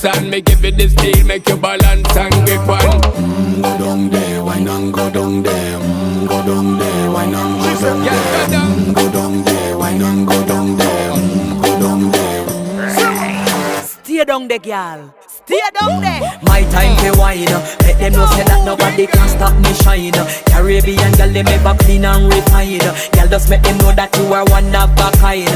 dance and me give it the steel, make you balance and grip on. Go down there, why not go down there? Go down there, why not go down there? Go down there, why not go down there? Go down there. Stay down there, girl. Stay down there. My time to wine. Let them know say that nobody can stop me shine. Caribbean girl, they make back clean and refine. Girl, just make them know that you are one of a kind.